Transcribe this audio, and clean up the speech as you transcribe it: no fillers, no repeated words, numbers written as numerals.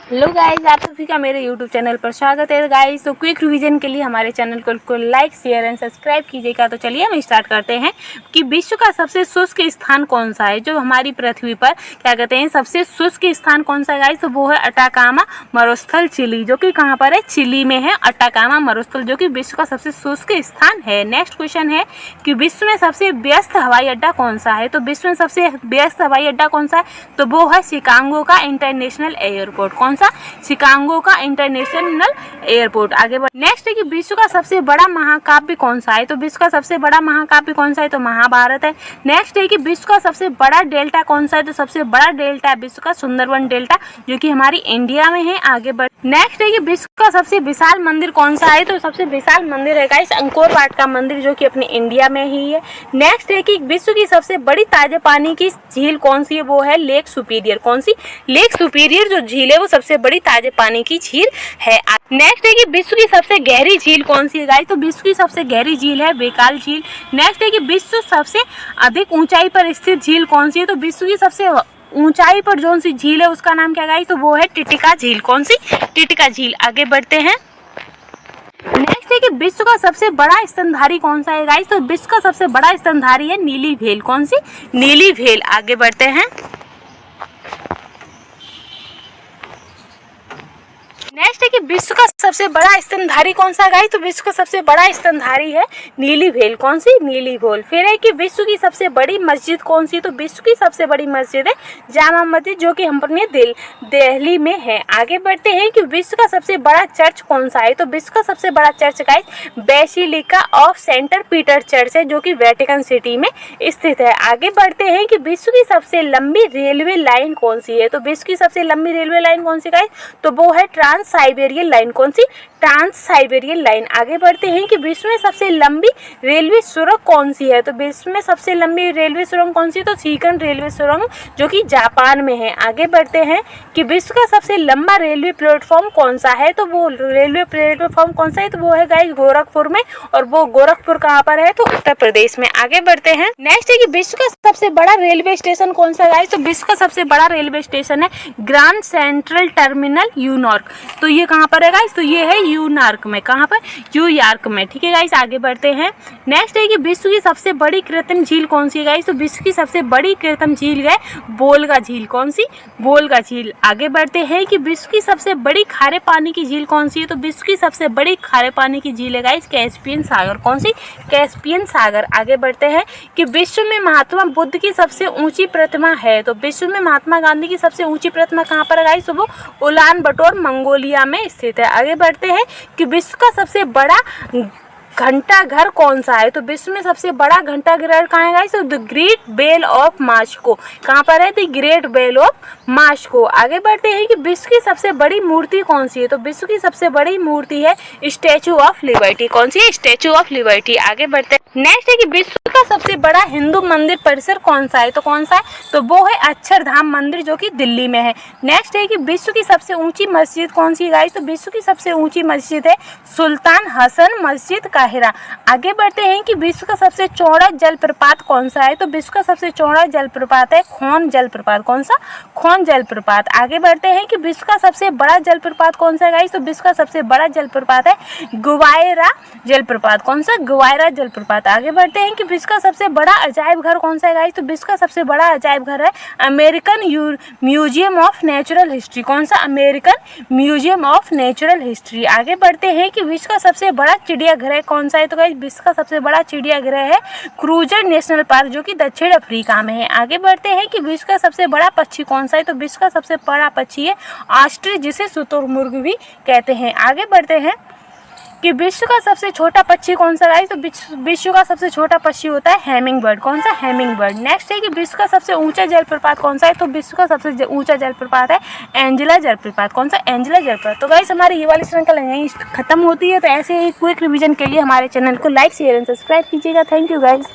Hello guys, आप सभी का मेरे यूट्यूब चैनल पर स्वागत है गाइस। तो क्विक रिवीजन के लिए हमारे चैनल को लाइक शेयर एंड सब्सक्राइब कीजिएगा। तो चलिए हम स्टार्ट करते हैं कि विश्व का सबसे शुष्क स्थान कौन सा है। जो हमारी पृथ्वी पर क्या कहते हैं सबसे शुष्क स्थान कौन सा है गाइस, तो वो है अटाकामा मरुस्थल चिली, जो कि कहाँ पर है, चिली में है अटाकामा मरुस्थल, जो कि विश्व का सबसे शुष्क स्थान है। नेक्स्ट क्वेश्चन है कि विश्व में सबसे व्यस्त हवाई अड्डा कौन सा है। तो विश्व में सबसे व्यस्त हवाई अड्डा कौन सा है, तो वो है शिकागो का इंटरनेशनल एयरपोर्ट। कौन सा, शिकागो का इंटरनेशनल एयरपोर्ट। आगे बढ़ नेक्स्ट है कि विश्व का सबसे बड़ा महाकाव्य कौन सा है। तो विश्व का सबसे बड़ा महाकाव्य कौन सा है, तो महाभारत है। नेक्स्ट है कि विश्व का सबसे बड़ा डेल्टा कौन सा है, तो सबसे बड़ा डेल्टा है विश्व का सुंदरवन डेल्टा, जो कि हमारी इंडिया में है। आगे बढ़ नेक्स्ट है कि विश्व का सबसे विशाल मंदिर कौन सा है, तो सबसे विशाल मंदिर है गाइस अंकोर वाट का मंदिर, जो कि अपने इंडिया में ही है। नेक्स्ट है कि विश्व की सबसे बड़ी ताजे पानी की झील कौन सी है, वो है लेक सुपीरियर। कौन सी, लेक सुपीरियर जो झील है वो सबसे बड़ी ताजे पानी की झील है। नेक्स्ट है कि विश्व की सबसे गहरी झील कौन सी है गाइस, तो विश्व की सबसे गहरी झील है बेकाल झील। नेक्स्ट है कि विश्व सबसे अधिक ऊंचाई पर स्थित झील कौन सी है, तो विश्व की सबसे ऊंचाई पर जो सी झील है उसका नाम क्या गाइस, तो वो है टिटिका झील। कौन सी, टिटिका झील। आगे बढ़ते हैं। नेक्स्ट है कि विश्व का सबसे बड़ा स्तनधारी कौन सा है गाइस, तो विश्व का सबसे बड़ा स्तनधारी है नीली व्हेल। कौन सी, नीली व्हेल। आगे बढ़ते हैं। नेक्स्ट है कि विश्व का सबसे बड़ा स्तनधारी कौन सा गाइस, तो विश्व का सबसे बड़ा स्तनधारी है नीली व्हेल। कौन सी, नीली व्हेल। फिर है कि विश्व की सबसे बड़ी मस्जिद कौन सी, तो विश्व की सबसे बड़ी मस्जिद है जामा मस्जिद, जो कि हम अपने दिल्ली में है। आगे बढ़ते हैं कि विश्व का सबसे बड़ा चर्च कौन सा है, तो विश्व का सबसे बड़ा church guys basilica of Saint Peter church है, जो कि वेटिकन सिटी में स्थित है। आगे बढ़ते हैं कि विश्व की सबसे लंबी रेलवे लाइन कौन सी है, तो विश्व की सबसे लंबी रेलवे लाइन कौन सी गाइस, तो वो है ट्रांस साइबेरियन लाइन। कौन सी, ट्रांस साइबेरियन लाइन। आगे बढ़ते हैं कि विश्व में सबसे लंबी रेलवे सुरंग कौन सी है, तो विश्व में सबसे लंबी रेलवे सुरंग कौन सी, तो सीकन रेलवे सुरंग, जो कि जापान में है। आगे बढ़ते हैं कि विश्व का सबसे लंबा रेलवे प्लेटफॉर्म कौन सा है, तो वो रेलवे प्लेटफॉर्म कौन सा है, तो वो है गाइस गोरखपुर में, और वो गोरखपुर कहाँ पर है, तो उत्तर प्रदेश में। आगे बढ़ते हैं। नेक्स्ट है कि विश्व का सबसे बड़ा रेलवे स्टेशन कौन सा गाइस, तो विश्व का सबसे बड़ा रेलवे स्टेशन है ग्रांड सेंट्रल टर्मिनल न्यूयॉर्क। तो ये कहाँ पर है गाइस, तो ये है न्यूयॉर्क में। कहाँ पर, न्यूयॉर्क में। ठीक है गाइस, आगे बढ़ते हैं। नेक्स्ट है कि विश्व की सबसे बड़ी कृत्रिम झील कौन सी है गाइस, तो विश्व की सबसे बड़ी कृत्रिम झील है बोलगा झील। कौन सी, बोलगा झील। आगे बढ़ते हैं कि विश्व की सबसे बड़ी खारे पानी की झील कौन सी है, तो विश्व की सबसे बड़ी खारे पानी की झील है गाइस कैस्पियन सागर। कौन सी, कैस्पियन सागर। आगे बढ़ते हैं कि विश्व में महात्मा बुद्ध की सबसे ऊंची प्रतिमा है, तो विश्व में महात्मा गांधी की सबसे ऊंची प्रतिमा कहाँ पर है गाइस, तो वो उलान बटोर मंगोलिया में स्थित है। आगे बढ़ते हैं कि विश्व का सबसे बड़ा घंटा घर कौन सा है, तो विश्व में सबसे बड़ा घंटा घर कहाँ है गाइस, तो the Great Bell of Moscow. कहाँ पर है, the Great Bell of Moscow. आगे बढ़ते हैं कि विश्व की सबसे बड़ी मूर्ति कौन सी है, तो विश्व की सबसे बड़ी मूर्ति है स्टैचू ऑफ लिबर्टी। कौन सी है, स्टैचू ऑफ लिबर्टी। आगे बढ़ते हैं। नेक्स्ट है कि विश्व का सबसे बड़ा हिंदू मंदिर परिसर कौन सा है, तो कौन सा है, तो वो है अक्षरधाम मंदिर, जो कि दिल्ली में है। नेक्स्ट है कि विश्व की सबसे ऊंची मस्जिद कौन सी है गाइस, तो विश्व की सबसे ऊंची मस्जिद है सुल्तान हसन मस्जिद काहिरा। आगे बढ़ते हैं कि विश्व का सबसे चौड़ा जलप्रपात कौन सा है, तो विश्व का सबसे चौड़ा जलप्रपात है खोन जलप्रपात। कौन सा, खोन जलप्रपात। आगे बढ़ते हैं कि विश्व का सबसे बड़ा जलप्रपात कौन सा है गाइस, तो विश्व का सबसे बड़ा जलप्रपात है गुवायरा जलप्रपात। कौन सा, गुवायरा जलप्रपात। आगे बढ़ते हैं कि विश्व का सबसे बड़ा अजायब घर कौन सा है गाइस, तो विश्व का सबसे बड़ा अजायब घर है American museum of natural history. कौन सा, American museum of natural history. आगे बढ़ते हैं कि विश्व का सबसे बड़ा चिड़ियाघर है कौन सा है, तो गाइस विश्व का सबसे बड़ा चिड़ियाघर है क्रूजर नेशनल पार्क, जो कि दक्षिण अफ्रीका में है। आगे बढ़ते हैं कि विश्व का सबसे बड़ा पक्षी कौन सा है, तो विश्व का सबसे बड़ा पक्षी है ऑस्ट्रिच, जिसे शुतुरमुर्ग भी कहते हैं। आगे बढ़ते हैं कि विश्व का सबसे छोटा पक्षी कौन सा है, तो विश्व का सबसे छोटा पक्षी होता है हैमिंग बर्ड। कौन सा, हैमिंग बर्ड। नेक्स्ट है कि विश्व का सबसे ऊंचा जलप्रपात कौन सा है, तो विश्व का सबसे ऊंचा जलप्रपात है एंजेला जलप्रपात। कौन सा, एंजेला जलप्रपात। तो गाइस हमारी ये वाली श्रृंखला यहीं खत्म होती है। तो ऐसे ही क्विक रिवीजन के लिए हमारे चैनल को लाइक शेयर एंड सब्सक्राइब कीजिएगा। Thank you guys.